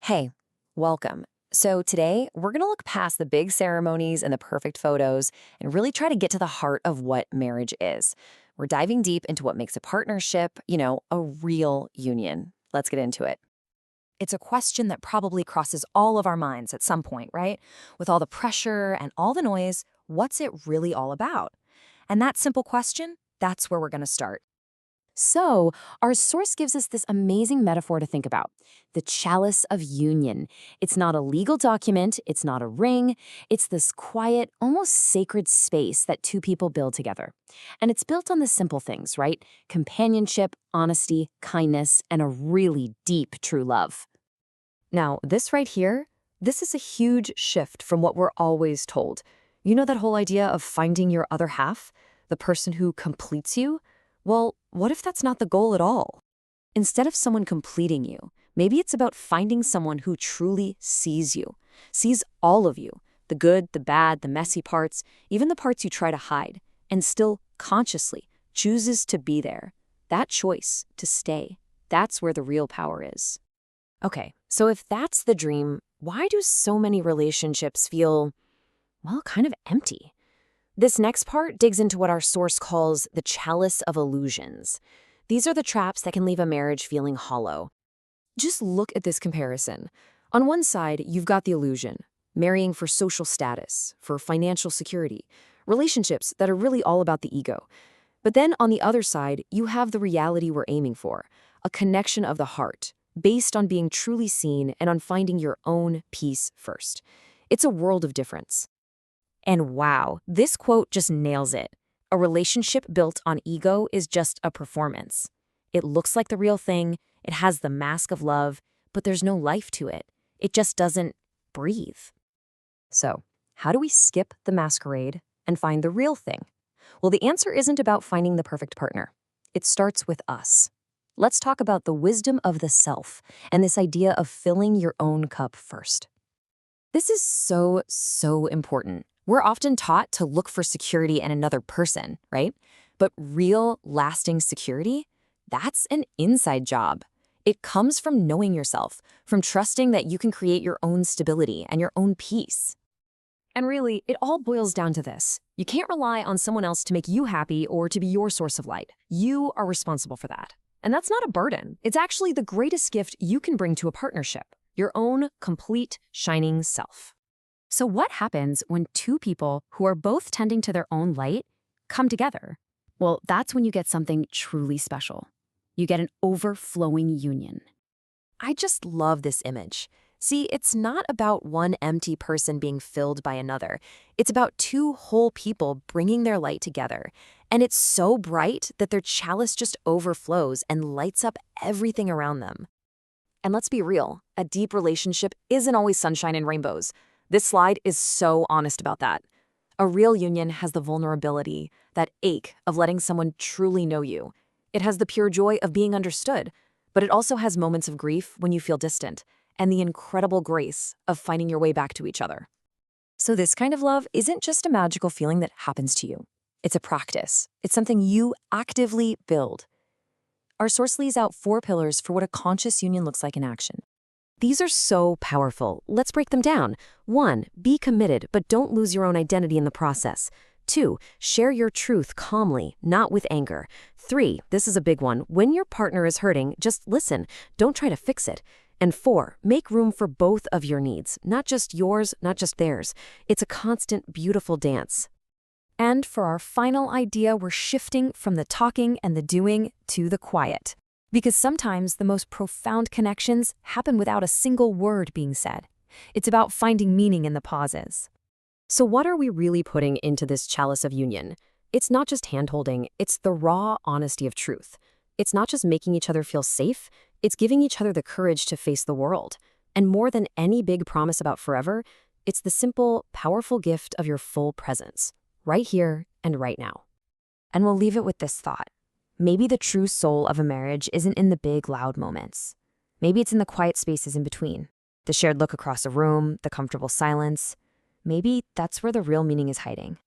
Hey, welcome. So today we're going to look past the big ceremonies and the perfect photos and really try to get to the heart of what marriage is. We're diving deep into what makes a partnership, a real union. Let's get into it. It's a question that probably crosses all of our minds at some point, right? With all the pressure and all the noise, what's it really all about? And that simple question, that's where we're going to start. So, our source gives us this amazing metaphor to think about the chalice of union. It's not a legal document, it's not a ring, it's this quiet, almost sacred space that two people build together. And it's built on the simple things, right? Companionship, honesty, kindness, and a really deep, true love. Now, this right here, this is a huge shift from what we're always told. You know that whole idea of finding your other half, the person who completes you? Well, what if that's not the goal at all? Instead of someone completing you, maybe it's about finding someone who truly sees you, sees all of you, the good, the bad, the messy parts, even the parts you try to hide, and still consciously chooses to be there. That choice to stay, that's where the real power is. Okay, so if that's the dream, why do so many relationships feel, well, kind of empty? This next part digs into what our source calls the chalice of illusions. These are the traps that can leave a marriage feeling hollow. Just look at this comparison. On one side, you've got the illusion, marrying for social status, for financial security, relationships that are really all about the ego. But then on the other side, you have the reality we're aiming for, a connection of the heart, based on being truly seen and on finding your own peace first. It's a world of difference. And wow, this quote just nails it. A relationship built on ego is just a performance. It looks like the real thing, it has the mask of love, but there's no life to it. It just doesn't breathe. So, how do we skip the masquerade and find the real thing? Well, the answer isn't about finding the perfect partner. It starts with us. Let's talk about the wisdom of the self and this idea of filling your own cup first. This is so important. We're often taught to look for security in another person, right? But real, lasting security, that's an inside job. It comes from knowing yourself, from trusting that you can create your own stability and your own peace. And really, it all boils down to this. You can't rely on someone else to make you happy or to be your source of light. You are responsible for that. And that's not a burden. It's actually the greatest gift you can bring to a partnership, your own complete, shining self. So what happens when two people who are both tending to their own light come together? Well, that's when you get something truly special. You get an overflowing union. I just love this image. See, it's not about one empty person being filled by another. It's about two whole people bringing their light together. And it's so bright that their chalice just overflows and lights up everything around them. And let's be real, a deep relationship isn't always sunshine and rainbows. This slide is so honest about that. A real union has the vulnerability, that ache of letting someone truly know you. It has the pure joy of being understood, but it also has moments of grief when you feel distant, and the incredible grace of finding your way back to each other. So this kind of love isn't just a magical feeling that happens to you. It's a practice. It's something you actively build. Our source lays out 4 pillars for what a conscious union looks like in action. These are so powerful. Let's break them down. 1, be committed, but don't lose your own identity in the process. 2, share your truth calmly, not with anger. 3, this is a big one. When your partner is hurting, just listen. Don't try to fix it. And 4, make room for both of your needs, not just yours, not just theirs. It's a constant, beautiful dance. And for our final idea, we're shifting from the talking and the doing to the quiet. Because sometimes the most profound connections happen without a single word being said. It's about finding meaning in the pauses. So what are we really putting into this chalice of union? It's not just hand-holding, it's the raw honesty of truth. It's not just making each other feel safe, it's giving each other the courage to face the world. And more than any big promise about forever, it's the simple, powerful gift of your full presence, right here and right now. And we'll leave it with this thought. Maybe the true soul of a marriage isn't in the big, loud moments. Maybe it's in the quiet spaces in between. The shared look across a room, the comfortable silence. Maybe that's where the real meaning is hiding.